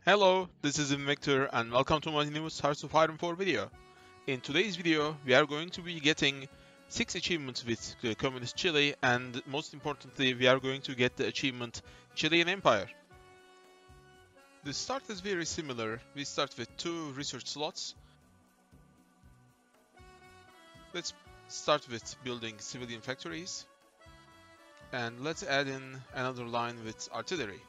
Hello, this is Victor and welcome to my newest Hearts of Iron 4 video. In today's video, we are going to be getting 6 achievements with the Communist Chile, and most importantly, we are going to get the achievement Chilean Empire. The start is very similar. We start with 2 research slots. Let's start with building civilian factories, and let's add in another line with artillery.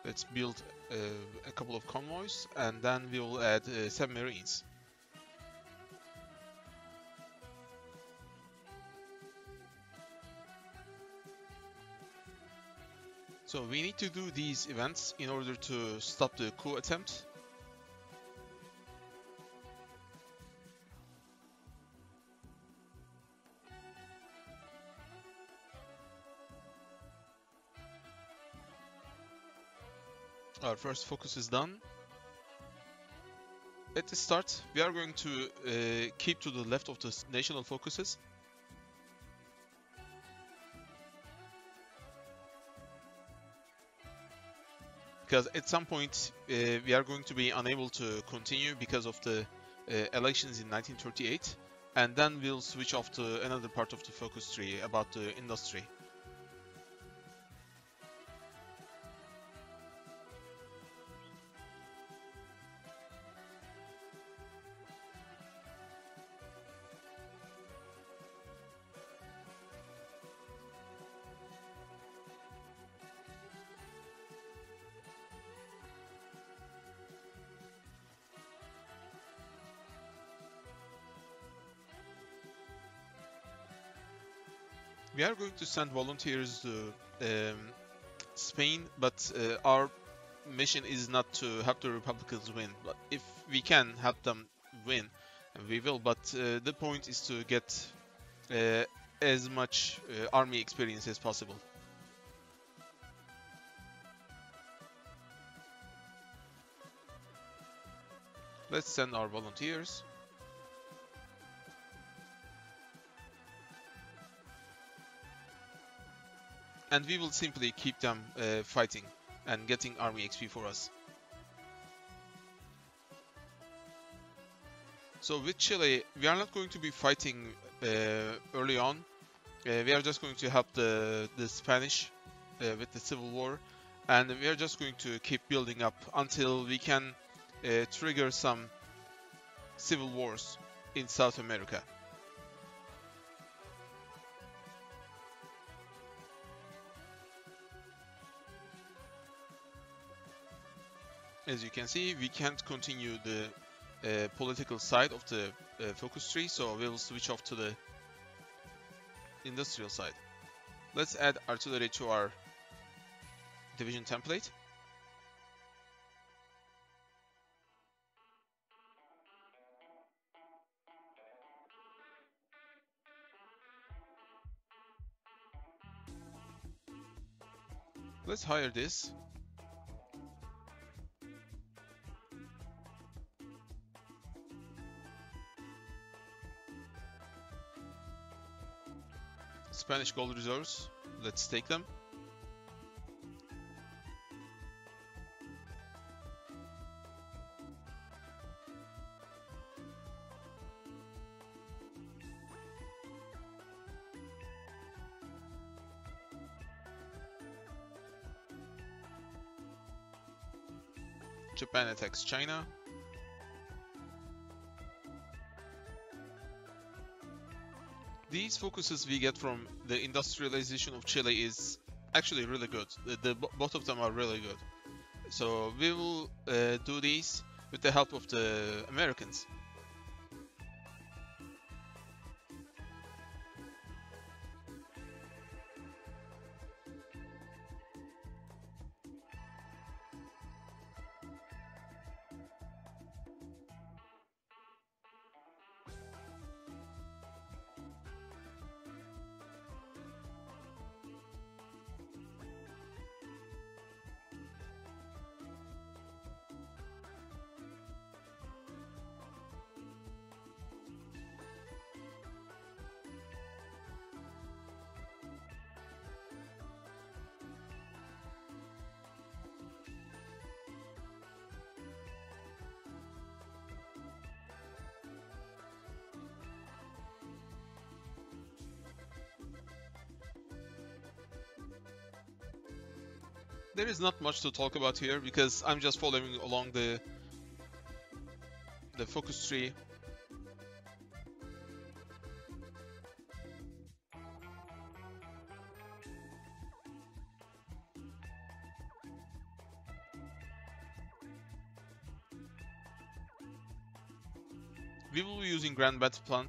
Let's build a couple of convoys, and then we will add submarines. So we need to do these events in order to stop the coup attempt. Our first focus is done. At the start, we are going to keep to the left of the national focuses. Because at some point, we are going to be unable to continue because of the elections in 1938. And then we'll switch off to another part of the focus tree about the industry. We are going to send volunteers to Spain, but our mission is not to help the Republicans win. But if we can help them win, we will. But the point is to get as much army experience as possible. Let's send our volunteers. And we will simply keep them fighting and getting army XP for us. So with Chile, we are not going to be fighting early on. We are just going to help the Spanish with the civil war, and we are just going to keep building up until we can trigger some civil wars in South America. As you can see, we can't continue the political side of the focus tree, so we'll switch off to the industrial side. Let's add artillery to our division template. Let's hire this. Spanish gold reserves, let's take them. Japan attacks China. These focuses we get from the industrialization of Chile is actually really good. Both of them are really good. So we will do these with the help of the Americans. There is not much to talk about here because I'm just following along the focus tree. We will be using Grand Battle Plan.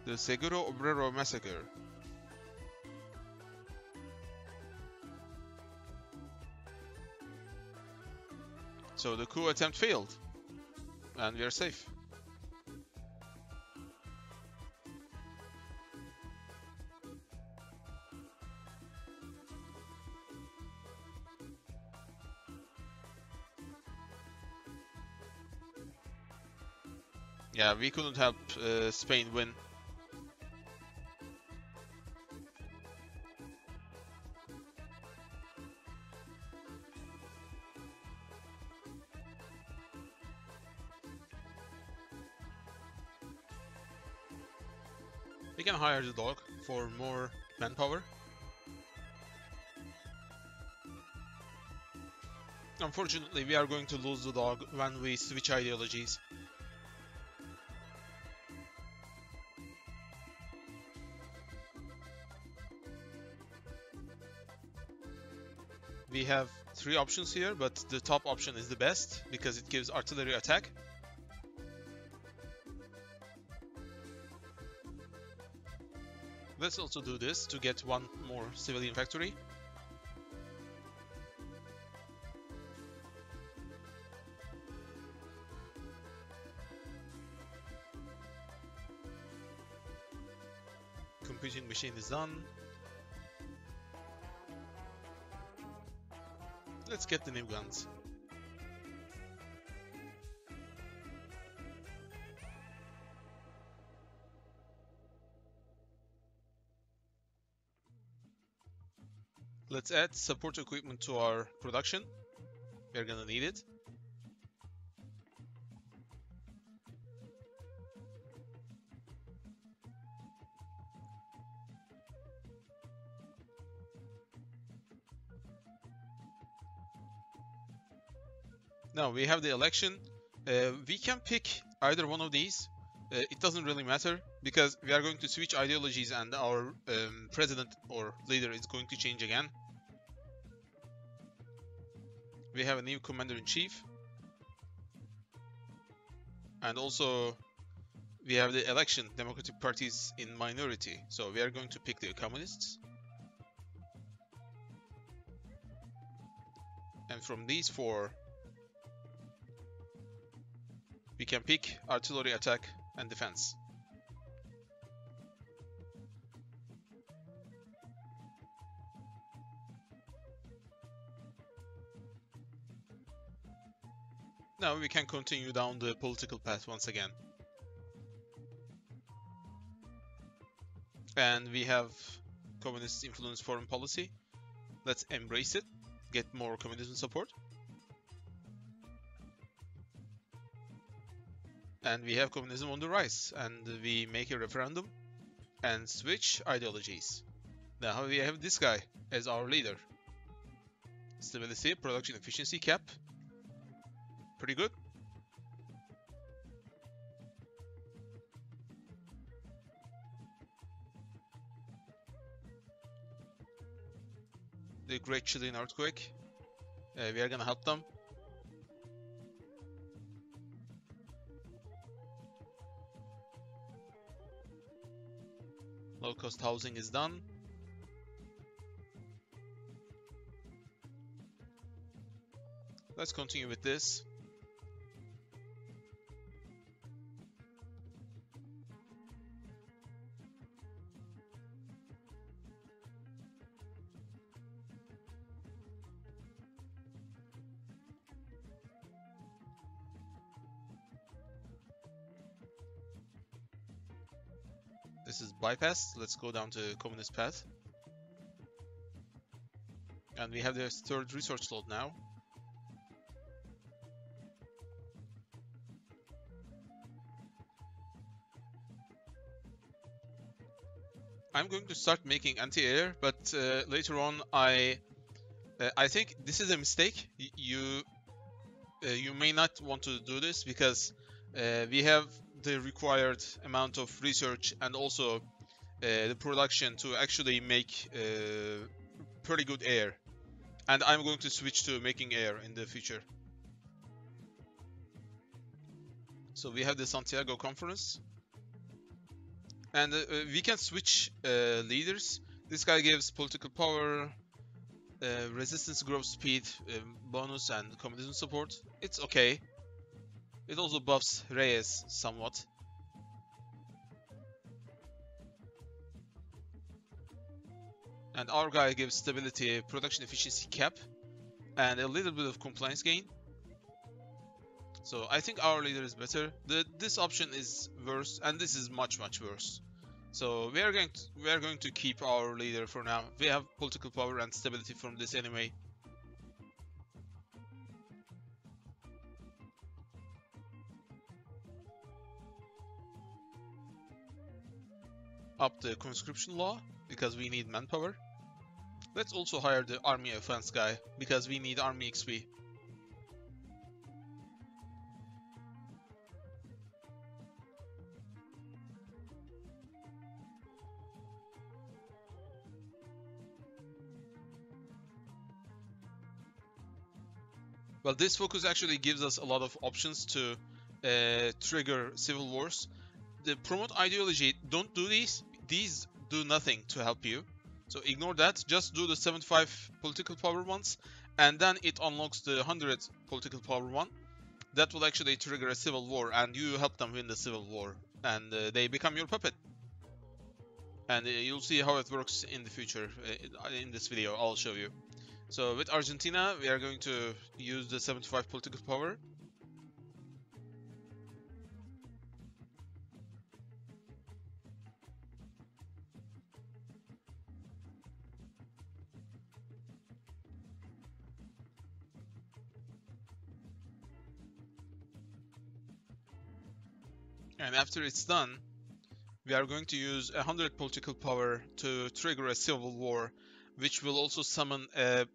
The Seguro Obrero Massacre. So the coup attempt failed, and we are safe. Yeah, we couldn't help Spain win. We can hire the dog for more manpower. Unfortunately, we are going to lose the dog when we switch ideologies. We have 3 options here, but the top option is the best because it gives artillery attack. Let's also do this to get 1 more civilian factory. Computing machine is done. Let's get the new guns. Let's add support equipment to our production. We're gonna need it. Now we have the election. We can pick either one of these. It doesn't really matter because we are going to switch ideologies and our president or leader is going to change again. We have a new commander-in-chief. And also we have the election. Democratic parties in minority. So we are going to pick the communists. And from these 4, we can pick artillery attack and defense. Now we can continue down the political path once again. And we have communist influence foreign policy. Let's embrace it, get more communism support. And we have communism on the rise, and we make a referendum and switch ideologies. Now we have this guy as our leader. Stability, production efficiency cap. Pretty good. The Great Chilean earthquake. We are gonna help them. Low-cost housing is done. Let's continue with this. This is bypass. Let's go down to communist path. And we have the 3rd resource slot now. I'm going to start making anti-air, but later on I think this is a mistake. You may not want to do this because we have the required amount of research and also the production to actually make pretty good air. And I'm going to switch to making air in the future. So we have the Santiago conference. And we can switch leaders. This guy gives political power, resistance growth speed, bonus, and communism support. It's okay. It also buffs Reyes somewhat. And our guy gives stability, production efficiency cap, and a little bit of compliance gain. So I think our leader is better. This option is worse, and this is much worse. So we are going to keep our leader for now. We have political power and stability from this anyway. Up the conscription law because we need manpower. Let's also hire the army offense guy because we need army XP. Well, this focus actually gives us a lot of options to trigger civil wars. The promote ideology, don't do these. These do nothing to help you. So ignore that. Just do the 75 political power ones, and then it unlocks the 100 political power one. That will actually trigger a civil war, and you help them win the civil war, and they become your puppet. And you'll see how it works in the future. In this video, I'll show you. So with Argentina, we are going to use the 75 political power. And after it's done, we are going to use 100 political power to trigger a civil war, which will also summon a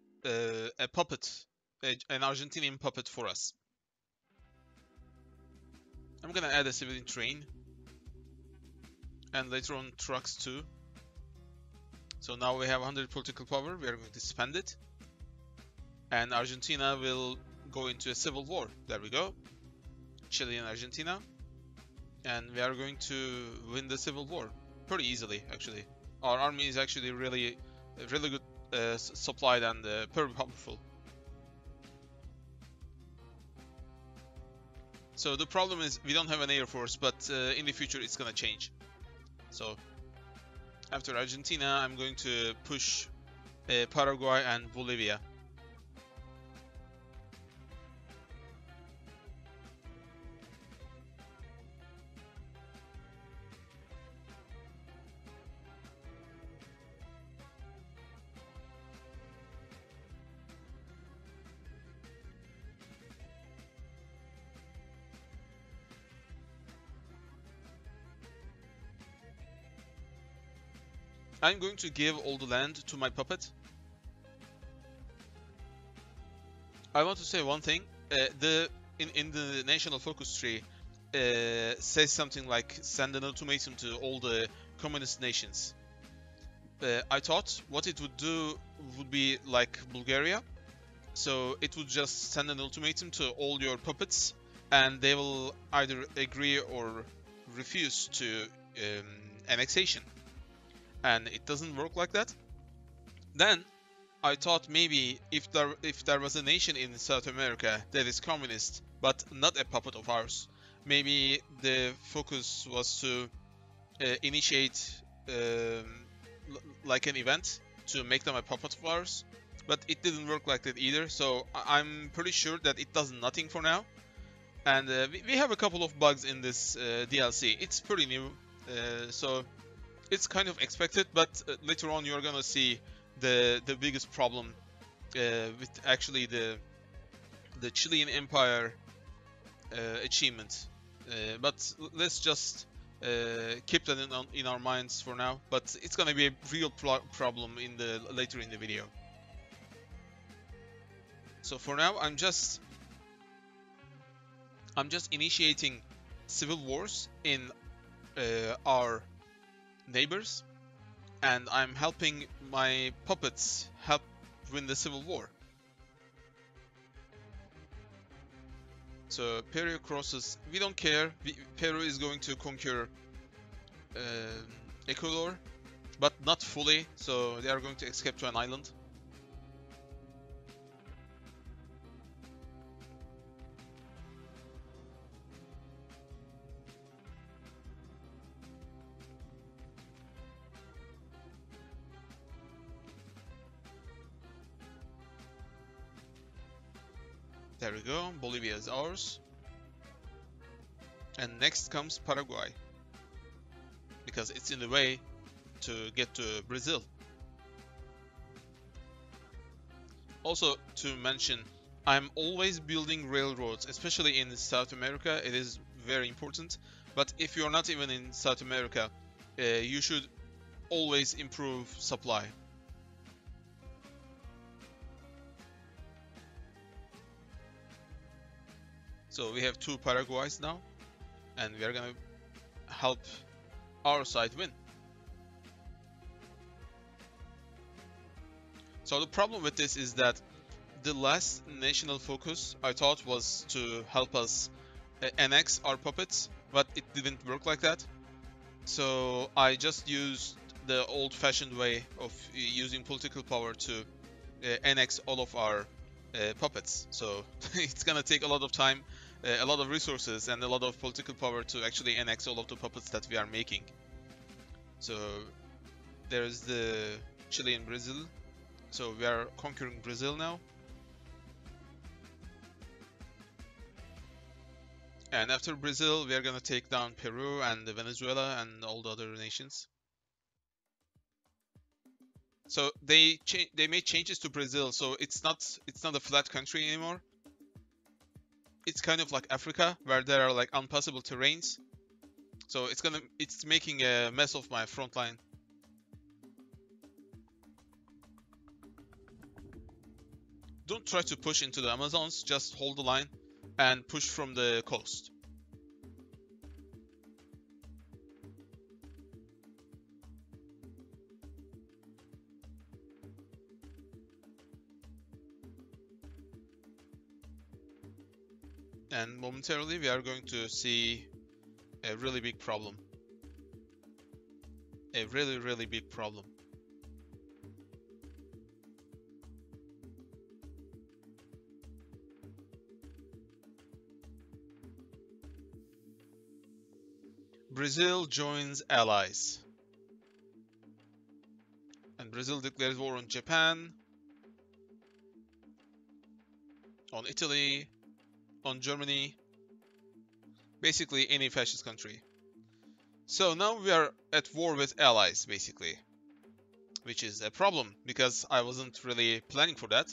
puppet, an Argentinian puppet for us. I'm gonna add a civilian train, and later on trucks too. So now we have 100 political power, we are going to spend it, and Argentina will go into a civil war. There we go, Chile and Argentina, and we are going to win the civil war pretty easily. Actually, our army is actually really good supplied and very powerful. So the problem is we don't have an air force, but in the future it's gonna change. So after Argentina, I'm going to push Paraguay and Bolivia. I'm going to give all the land to my puppet. I want to say one thing. In the national focus tree says something like send an ultimatum to all the communist nations. I thought what it would do would be like Bulgaria. So it would just send an ultimatum to all your puppets, and they will either agree or refuse to annexation. And it doesn't work like that. Then I thought maybe if there was a nation in South America that is communist but not a puppet of ours, maybe the focus was to initiate like an event to make them a puppet of ours, but it didn't work like that either. So I'm pretty sure that it does nothing for now. And we have a couple of bugs in this DLC. It's pretty new, so it's kind of expected, but later on you're gonna see the biggest problem with actually the Chilean Empire achievement. But let's just keep that in our minds for now, but it's gonna be a real problem in the later in the video. So for now, I'm just initiating civil wars in our neighbors, and I'm helping my puppets help win the civil war. So Peru crosses. We don't care. Peru is going to conquer Ecuador, but not fully. So they are going to escape to an island. There we go. Bolivia is ours. And next comes Paraguay, because it's in the way to get to Brazil. Also to mention, I'm always building railroads, especially in South America. It is very important. But if you're not even in South America, you should always improve supply. So we have 2 Paraguays now, and we are gonna help our side win. So the problem with this is that the last national focus I thought was to help us annex our puppets, but it didn't work like that. So I just used the old-fashioned way of using political power to annex all of our puppets. So it's gonna take a lot of time, a lot of resources, and a lot of political power to actually annex all of the puppets that we are making. So there's the Chile and Brazil. So we are conquering Brazil now. And after Brazil, we are gonna take down Peru and Venezuela and all the other nations. So they made changes to Brazil, so it's not a flat country anymore. It's kind of like Africa, where there are like unpassable terrains. So it's making a mess of my front line. Don't try to push into the Amazons, just hold the line and push from the coast. And momentarily we are going to see a really big problem. A really, really big problem. Brazil joins allies. And Brazil declares war on Japan, on Italy, on Germany, basically any fascist country. So now we are at war with allies, basically, which is a problem because I wasn't really planning for that.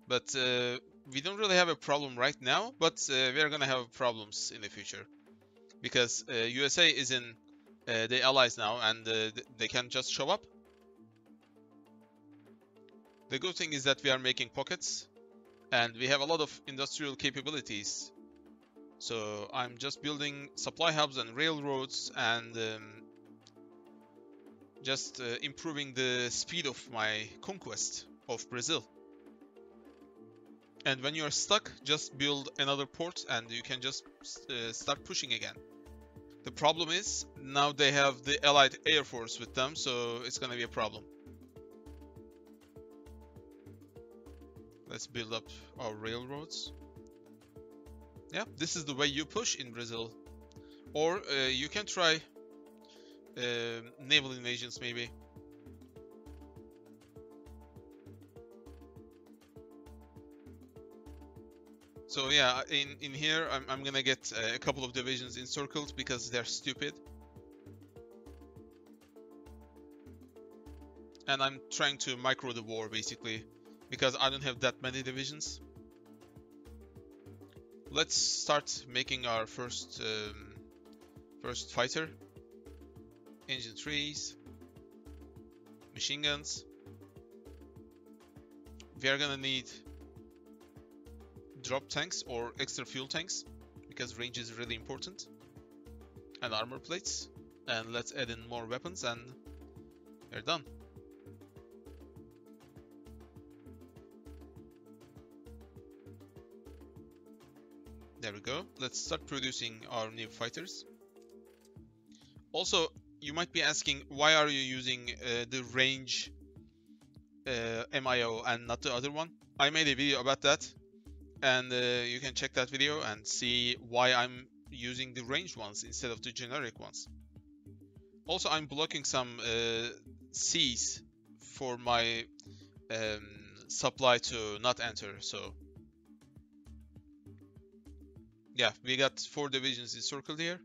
But we don't really have a problem right now, but we are gonna have problems in the future because USA is in the allies now, and they can just show up. The good thing is that we are making pockets, and we have a lot of industrial capabilities. So I'm just building supply hubs and railroads, and just improving the speed of my conquest of Brazil. And when you're stuck, just build another port and you can just start pushing again. The problem is, now they have the Allied Air Force with them, so it's gonna be a problem. Let's build up our railroads. Yeah, this is the way you push in Brazil. Or you can try naval invasions maybe. So yeah, in here I'm gonna get a couple of divisions encircled because they're stupid. And I'm trying to micro the war basically, because I don't have that many divisions. Let's start making our first fighter. engine trees, machine guns. We are gonna need drop tanks or extra fuel tanks because range is really important, and armor plates. And let's add in more weapons and they're done. There we go. Let's start producing our new fighters. Also, you might be asking, why are you using the range MIO and not the other one? I made a video about that, and you can check that video and see why I'm using the ranged ones instead of the generic ones. Also, I'm blocking some seas for my supply to not enter, so yeah, we got 4 divisions encircled here,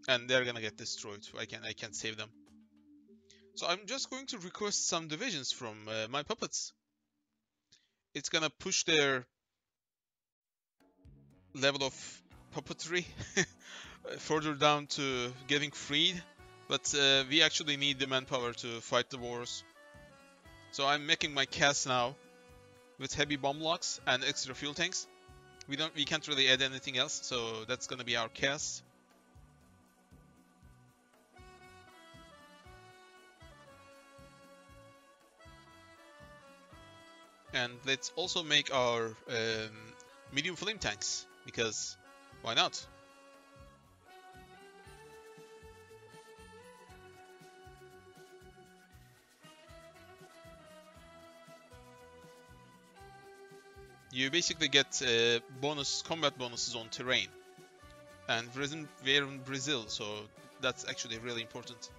and they're gonna get destroyed. I can't save them. So I'm just going to request some divisions from my puppets. It's gonna push their level of puppetry further down to getting freed, but we actually need the manpower to fight the wars. So I'm making my cast now with heavy bomb locks and extra fuel tanks. We can't really add anything else, so that's gonna be our cast. And let's also make our medium flame tanks, because why not? You basically get combat bonuses on terrain, and we're in Brazil, so that's actually really important.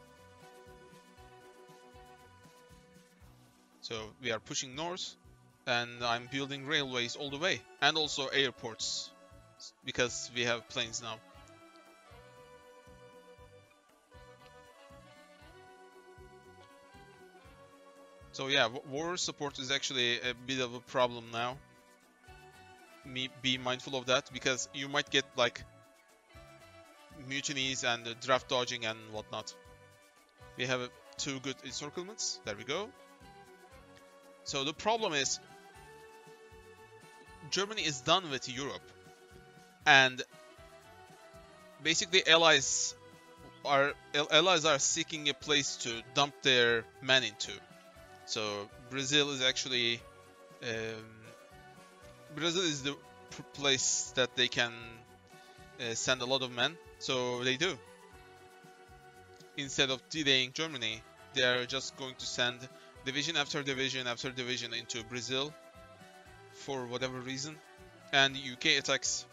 So we are pushing north, and I'm building railways all the way, and also airports, because we have planes now. So yeah, war support is actually a bit of a problem now. Be mindful of that, because you might get like mutinies and draft dodging and whatnot. We have 2 good encirclements. There we go. So the problem is Germany is done with Europe, and basically allies are seeking a place to dump their men into. So Brazil is actually Brazil is the place that they can send a lot of men, so they do. Instead of delaying Germany, they are just going to send division after division after division into Brazil for whatever reason. And UK attacks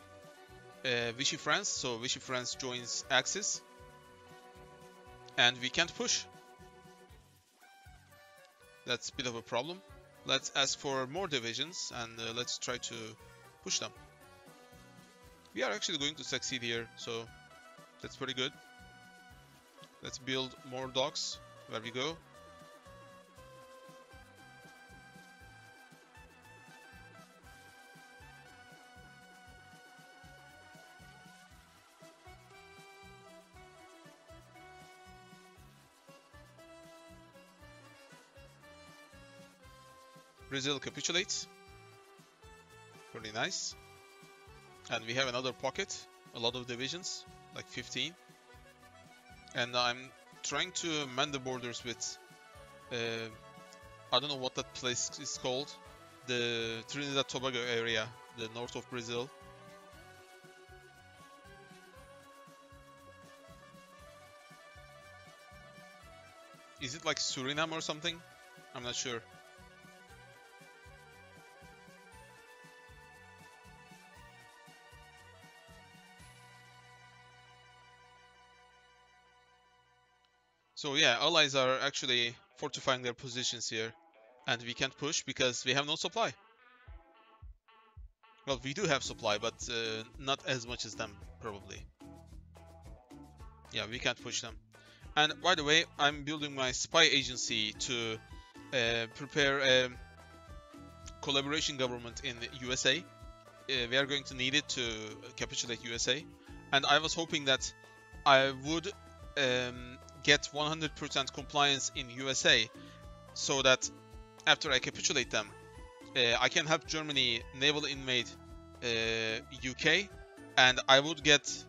Vichy France, so Vichy France joins Axis, and we can't push. That's a bit of a problem. Let's ask for more divisions, and let's try to push them. We are actually going to succeed here, so that's pretty good. Let's build more docks. There we go. Brazil capitulates. Pretty nice. And we have another pocket, a lot of divisions, like 15. And I'm trying to mend the borders with, I don't know what that place is called, the Trinidad Tobago area, the north of Brazil. Is it like Suriname or something? I'm not sure. So yeah, allies are actually fortifying their positions here, and we can't push because we have no supply. Well, we do have supply, but not as much as them, probably. Yeah, we can't push them. And by the way, I'm building my spy agency to prepare a collaboration government in USA. We are going to need it to capitulate USA. And I was hoping that I would get 100% compliance in USA, so that after I capitulate them, I can have Germany naval invade UK, and I would get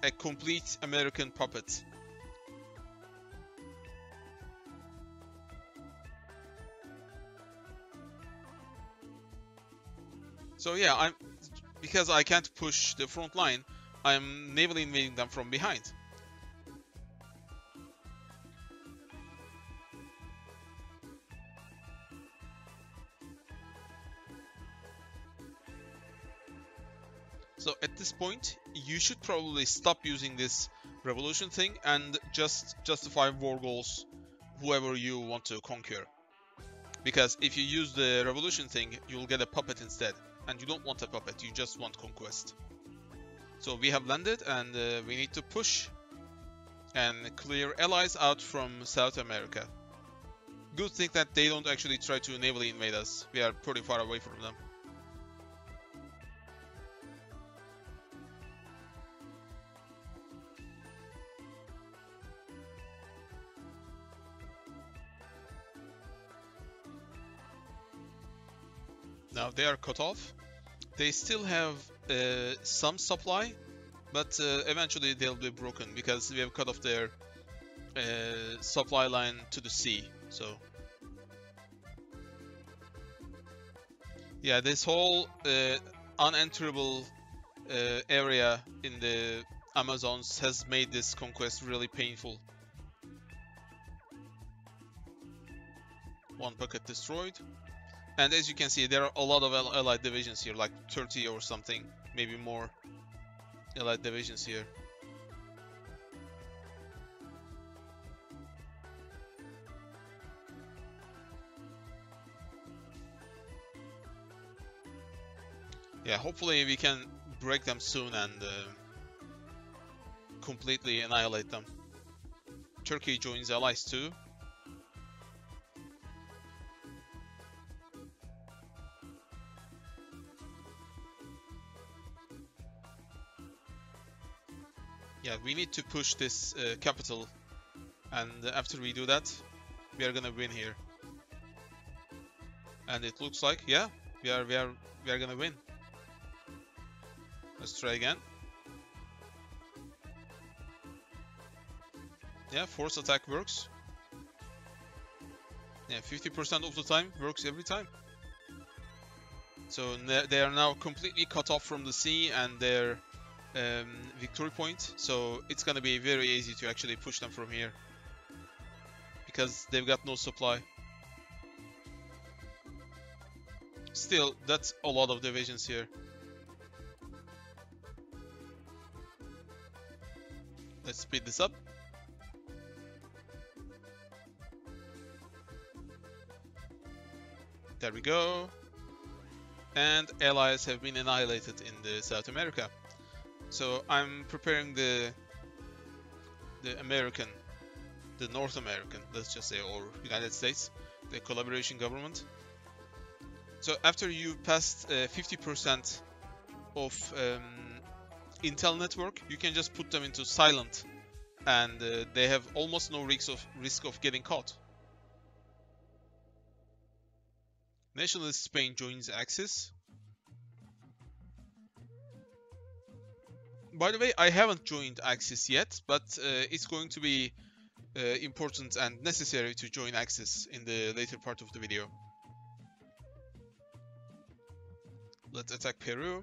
a complete American puppet. So yeah, because I can't push the front line, I'm navally invading them from behind. So at this point, you should probably stop using this revolution thing and just justify war goals whoever you want to conquer. Because if you use the revolution thing, you'll get a puppet instead. And you don't want a puppet, you just want conquest. So we have landed, and we need to push and clear allies out from South America. Good thing that they don't actually try to navally invade us. We are pretty far away from them. Now they are cut off. They still have some supply, but eventually they'll be broken because we have cut off their supply line to the sea. So yeah, this whole unenterable area in the Amazons has made this conquest really painful. One bucket destroyed. And as you can see, there are a lot of allied divisions here, like 30 or something, maybe more allied divisions here. Yeah, hopefully we can break them soon and completely annihilate them. Turkey joins allies too. Yeah, we need to push this capital, and after we do that, we are gonna win here. And it looks like, yeah, we are gonna win. Let's try again. Yeah, force attack works. Yeah, 50% of the time works every time. So they are now completely cut off from the sea and their victory point, so it's gonna be very easy to actually push them from here because they've got no supply. Still, that's a lot of divisions here. Let's speed this up. There we go. And allies have been annihilated in the South America. So I'm preparing the North American, let's just say, or United States, the collaboration government. So after you passed 50% of Intel network, you can just put them into silent, and they have almost no risk of getting caught. Nationalist Spain joins Axis. By the way, I haven't joined Axis yet, but it's going to be important and necessary to join Axis in the later part of the video. Let's attack Peru.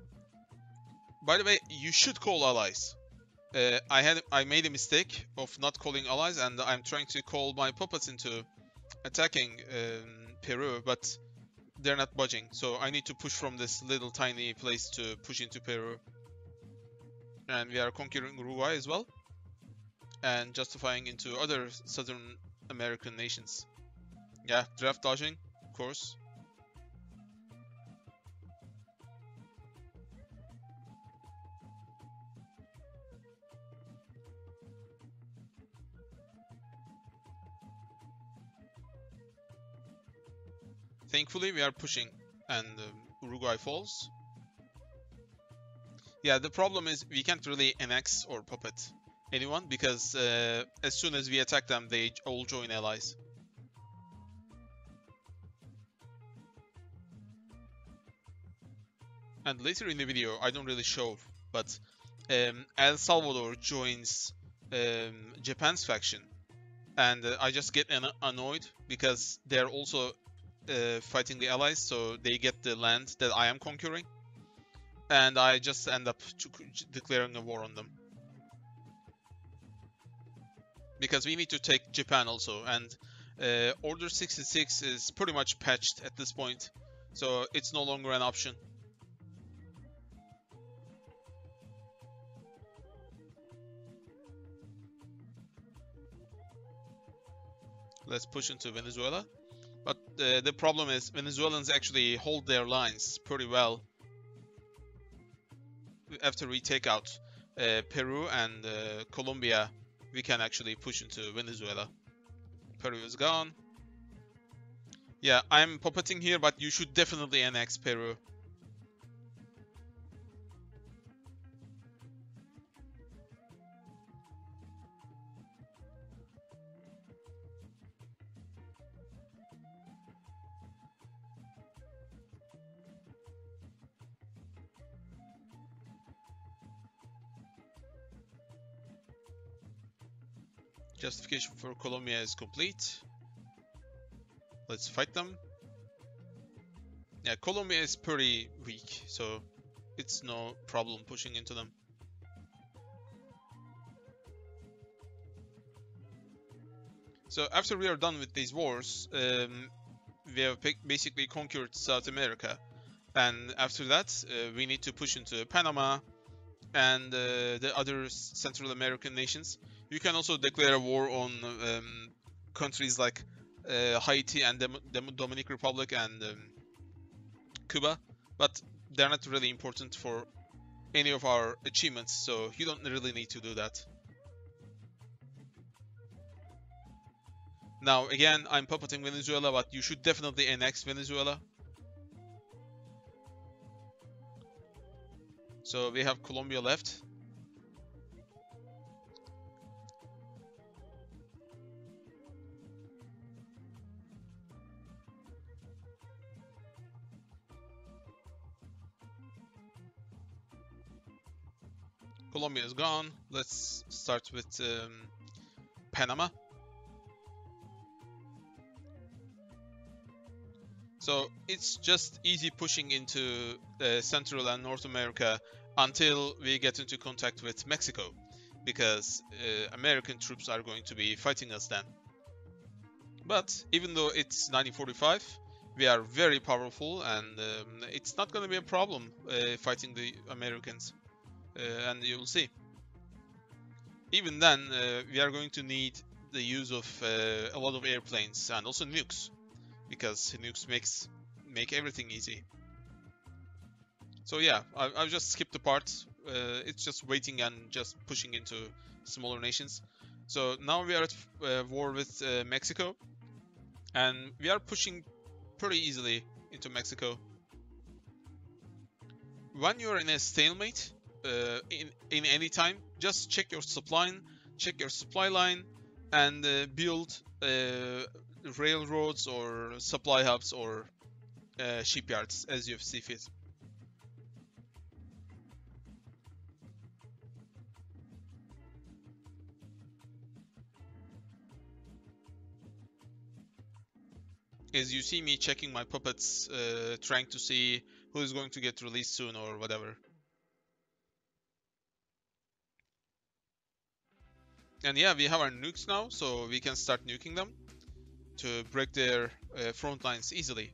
By the way, you should call allies. I made a mistake of not calling allies, and I'm trying to call my puppets into attacking Peru, but they're not budging. So I need to push from this little tiny place to push into Peru. And we are conquering Uruguay as well, and justifying into other Southern American nations. Yeah, draft dodging, of course. Thankfully, we are pushing, and Uruguay falls. Yeah, the problem is we can't really annex or puppet anyone because as soon as we attack them, they all join allies. And later in the video, I don't really show, but El Salvador joins Japan's faction, and I just get annoyed because they're also fighting the allies, so they get the land that I am conquering, and I just end up declaring a war on them. Because we need to take Japan also, and Order 66 is pretty much patched at this point, so it's no longer an option. Let's push into Venezuela. But the problem is Venezuelans actually hold their lines pretty well. After we take out Peru and Colombia, we can actually push into Venezuela. Peru is gone. Yeah, I'm puppeting here, but you should definitely annex Peru. Justification for Colombia is complete. Let's fight them. Yeah, Colombia is pretty weak, so it's no problem pushing into them. So after we are done with these wars, we have basically conquered South America. And after that, we need to push into Panama and the other Central American nations. You can also declare a war on countries like Haiti and Dominican Republic and Cuba, but they're not really important for any of our achievements, so you don't really need to do that. Now, again, I'm puppeting Venezuela, but you should definitely annex Venezuela. So we have Colombia left. Colombia is gone. Let's start with Panama. So it's just easy pushing into Central and North America until we get into contact with Mexico, because American troops are going to be fighting us then. But even though it's 1945, we are very powerful, and it's not going to be a problem fighting the Americans, and you'll see. Even then, we are going to need the use of a lot of airplanes and also nukes, because nukes make everything easy. So yeah, I've just skipped the part. It's just waiting and just pushing into smaller nations. So now we are at war with Mexico, and we are pushing pretty easily into Mexico. When you're in a stalemate, in any time, just check your supply line, and build railroads or supply hubs or shipyards as you see fit. As you see me checking my puppets, trying to see who is going to get released soon or whatever. And yeah, we have our nukes now, so we can start nuking them to break their front lines easily.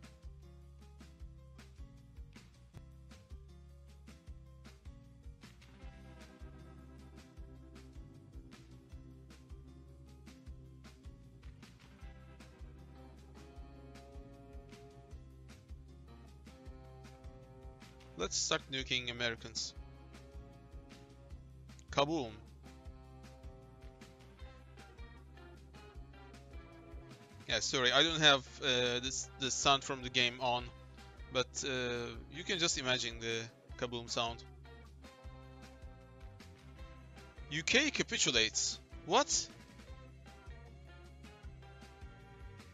Let's start nuking Americans. Kaboom! Yeah, sorry, I don't have the sound from the game on, but you can just imagine the kaboom sound. UK capitulates. What?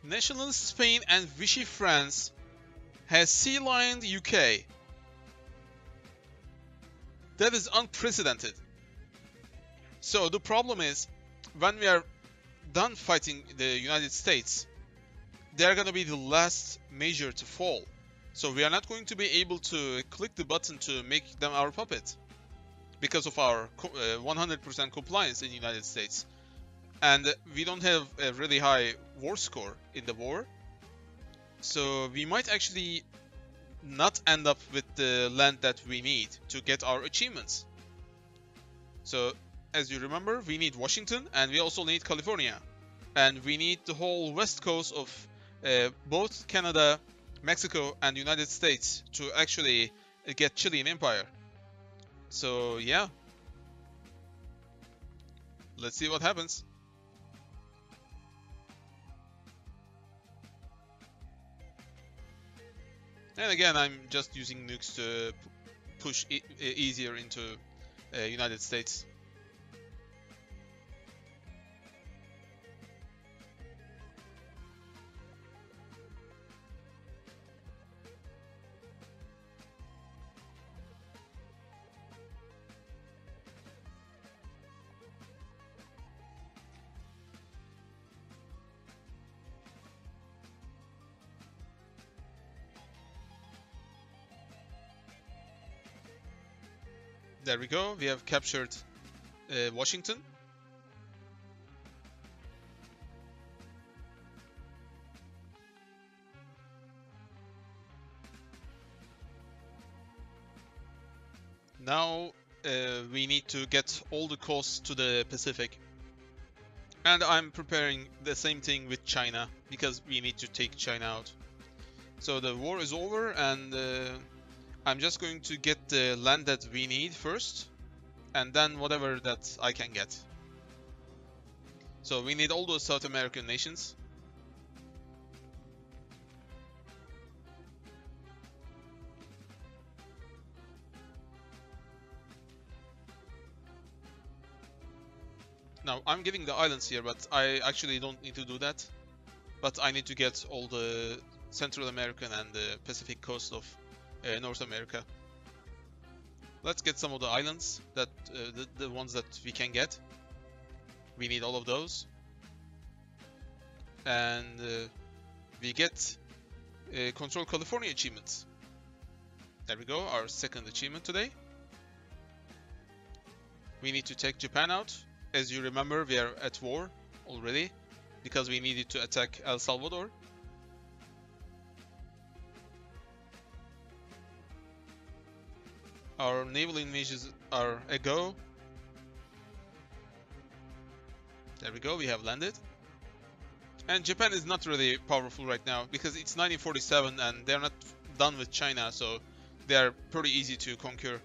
Nationalist Spain and Vichy France has sea-lined UK. That is unprecedented. So the problem is, when we are done fighting the United States, they're gonna be the last major to fall. So we are not going to be able to click the button to make them our puppet because of our 100% compliance in the United States. And we don't have a really high war score in the war. So we might actually not end up with the land that we need to get our achievements. So as you remember, we need Washington and we also need California. And we need the whole west coast of both Canada, Mexico and United States to actually get Chilean Empire. So yeah, let's see what happens. And again, I'm just using nukes to push easier into United States. There we go, we have captured Washington. Now we need to get all the coasts to the Pacific. And I'm preparing the same thing with China, because we need to take China out. So the war is over, and I'm just going to get the land that we need first, and then whatever that I can get. So we need all those South American nations. Now I'm giving the islands here, but I actually don't need to do that. But I need to get all the Central American and the Pacific coast of North America. Let's get some of the islands, that the ones that we can get. We need all of those. And we get Control California achievements. There we go, our second achievement today. We need to take Japan out. As you remember, we are at war already because we needed to attack El Salvador. Our naval invasions are a go. There we go, we have landed. And Japan is not really powerful right now because it's 1947 and they're not done with China, so they are pretty easy to conquer.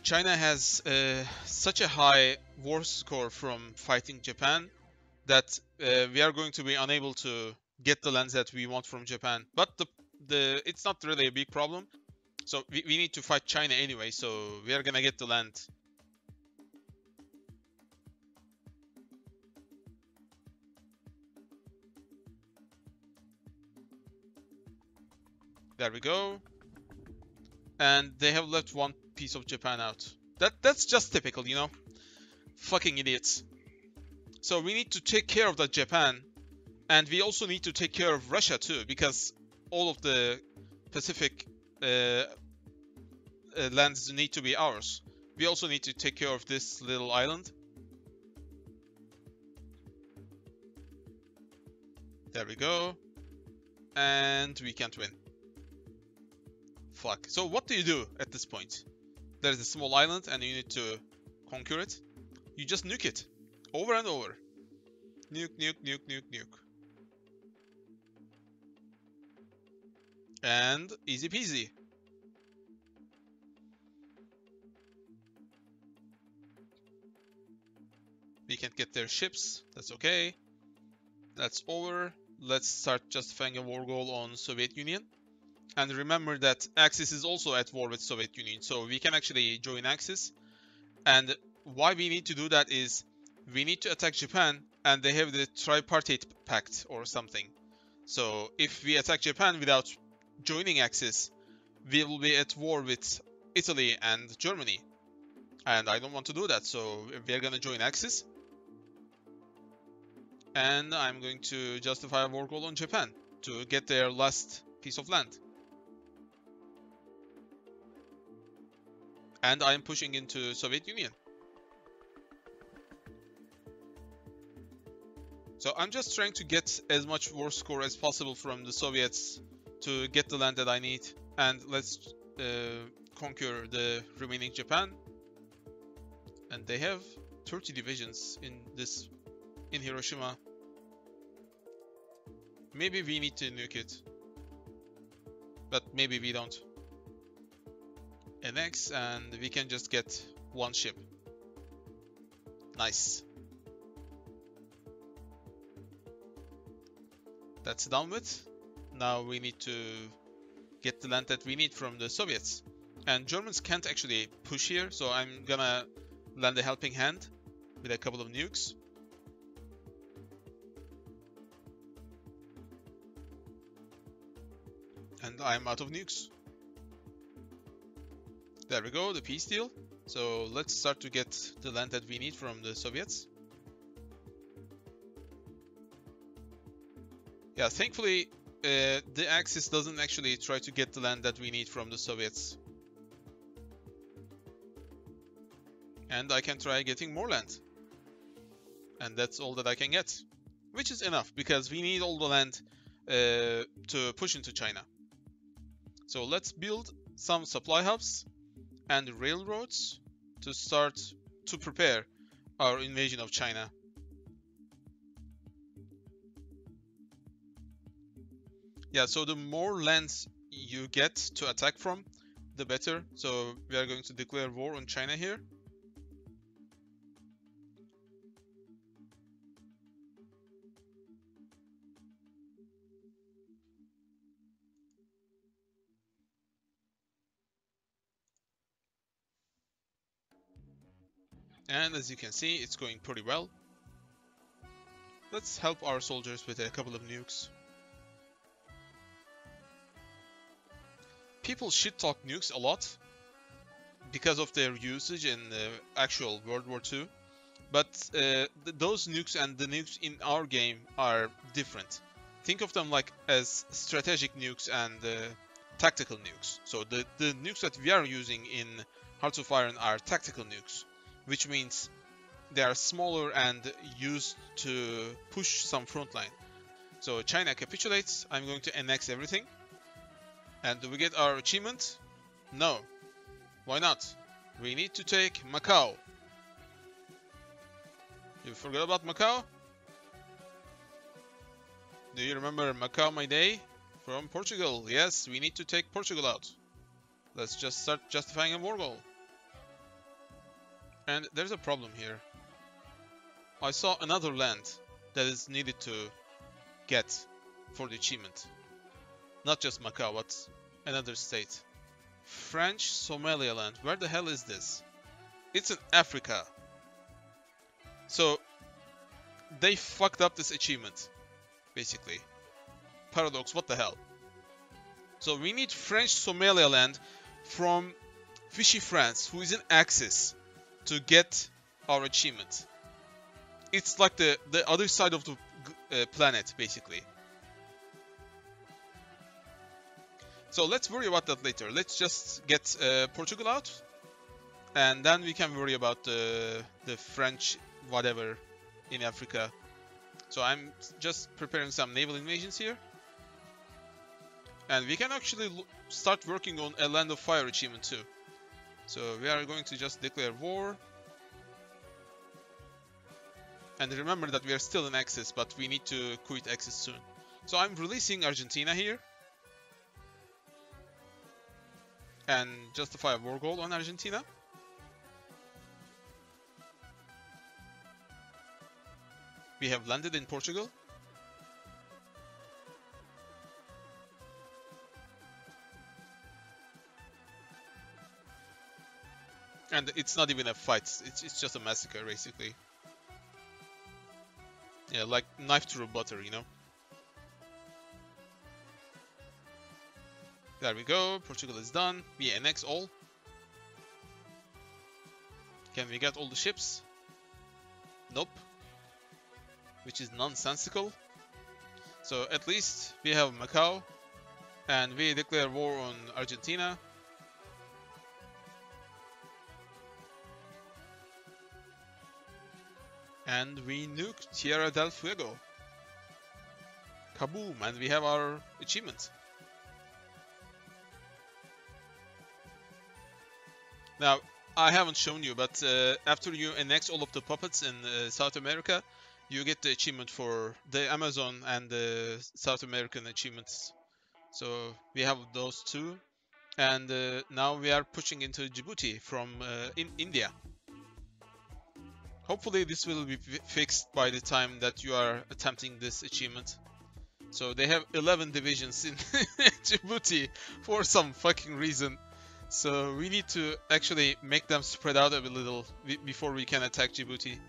China has such a high war score from fighting Japan that we are going to be unable to get the lands that we want from Japan. But it's not really a big problem. So we need to fight China anyway, so we are gonna get the land. There we go. And they have left one piece of Japan out. That's just typical, you know? Fucking idiots. So we need to take care of that Japan. And we also need to take care of Russia too, because all of the Pacific lands need to be ours. We also need to take care of this little island. There we go. And we can't win. Fuck. So what do you do at this point? There's a small island and you need to conquer it. You just nuke it. Over and over. Nuke, nuke, nuke, nuke, nuke. And easy peasy. We can't get their ships. That's okay. That's over. Let's start justifying a war goal on Soviet Union. And remember that Axis is also at war with Soviet Union, so we can actually join Axis. And why we need to do that is we need to attack Japan, and they have the tripartite pact or something. So if we attack Japan without joining Axis, we will be at war with Italy and Germany. And I don't want to do that, so we are gonna join Axis. And I'm going to justify a war goal on Japan to get their last piece of land. And I'm pushing into Soviet Union. So I'm just trying to get as much war score as possible from the Soviets to get the land that I need. And let's conquer the remaining Japan. And they have 30 divisions in Hiroshima. Maybe we need to nuke it. But maybe we don't. Annex, and we can just get one ship. Nice. That's done with. Now we need to get the land that we need from the Soviets. And Germans can't actually push here, so I'm gonna lend a helping hand with a couple of nukes. And I'm out of nukes. There we go, the peace deal. So let's start to get the land that we need from the Soviets. Yeah, thankfully the Axis doesn't actually try to get the land that we need from the Soviets. And I can try getting more land. And that's all that I can get. Which is enough, because we need all the land to push into China. So let's build some supply hubs and railroads to start to prepare our invasion of China. Yeah, so the more lands you get to attack from, the better. So we are going to declare war on China here. And as you can see, it's going pretty well. Let's help our soldiers with a couple of nukes. People shit talk nukes a lot because of their usage in actual World War II. But those nukes and the nukes in our game are different. Think of them like as strategic nukes and tactical nukes. So the nukes that we are using in Hearts of Iron are tactical nukes, which means they are smaller and used to push some front line. So China capitulates. I'm going to annex everything. And do we get our achievement? No. Why not? We need to take Macau. You forgot about Macau? Do you remember Macau, my day? From Portugal. Yes, we need to take Portugal out. Let's just start justifying a war goal. And there's a problem here. I saw another land that is needed to get for the achievement. Not just Macau, but another state. French Somalialand. Where the hell is this? It's in Africa. So they fucked up this achievement, basically. Paradox, what the hell? So we need French Somalialand from Vichy France, who is in Axis, to get our achievement. It's like the other side of the planet, basically. So let's worry about that later. Let's just get Portugal out, and then we can worry about the French whatever in Africa. So I'm just preparing some naval invasions here. And we can actually start working on a Land of Fire achievement too. So we are going to just declare war. And remember that we are still in Axis, but we need to quit Axis soon. So I'm releasing Argentina here. And justify a war goal on Argentina. we have landed in Portugal. And it's not even a fight, it's just a massacre, basically. Yeah, like knife through butter, you know? There we go, Portugal is done. We annex all. Can we get all the ships? Nope. Which is nonsensical. So at least we have Macau. And we declare war on Argentina. And we nuke Tierra del Fuego. Kaboom! And we have our achievement. Now, I haven't shown you, but after you annex all of the puppets in South America, you get the achievement for the Amazon and the South American achievements. So we have those two. And now we are pushing into Djibouti from in India. Hopefully this will be fixed by the time that you are attempting this achievement. So they have 11 divisions in Djibouti for some fucking reason. So we need to actually make them spread out a little before we can attack Djibouti.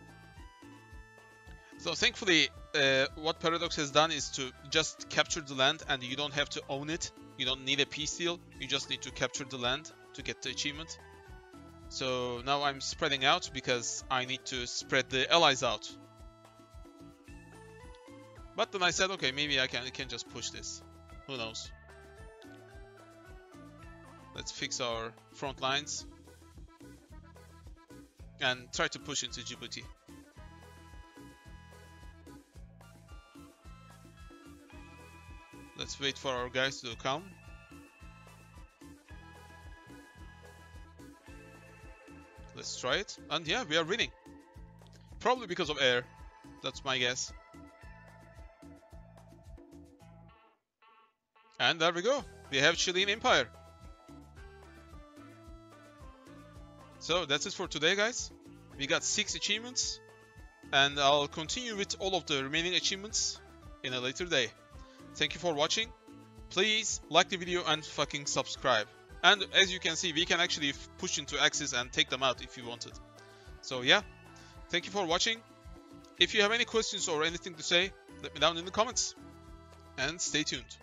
So thankfully, what Paradox has done is to just capture the land, and you don't have to own it. You don't need a peace deal. You just need to capture the land to get the achievement. So now I'm spreading out because I need to spread the allies out. But then I said, okay, maybe I can just push this. Who knows? Let's fix our front lines and try to push into Djibouti. Let's wait for our guys to come. Let's try it. And yeah, we are winning. Probably because of air. That's my guess. And there we go. We have Chilean Empire. So that's it for today, guys. We got 6 achievements. And I'll continue with all of the remaining achievements in a later day. Thank you for watching. Please like the video and fucking subscribe. And as you can see, we can actually push into Axis and take them out if you wanted. So yeah, thank you for watching. If you have any questions or anything to say, let me down in the comments. And stay tuned.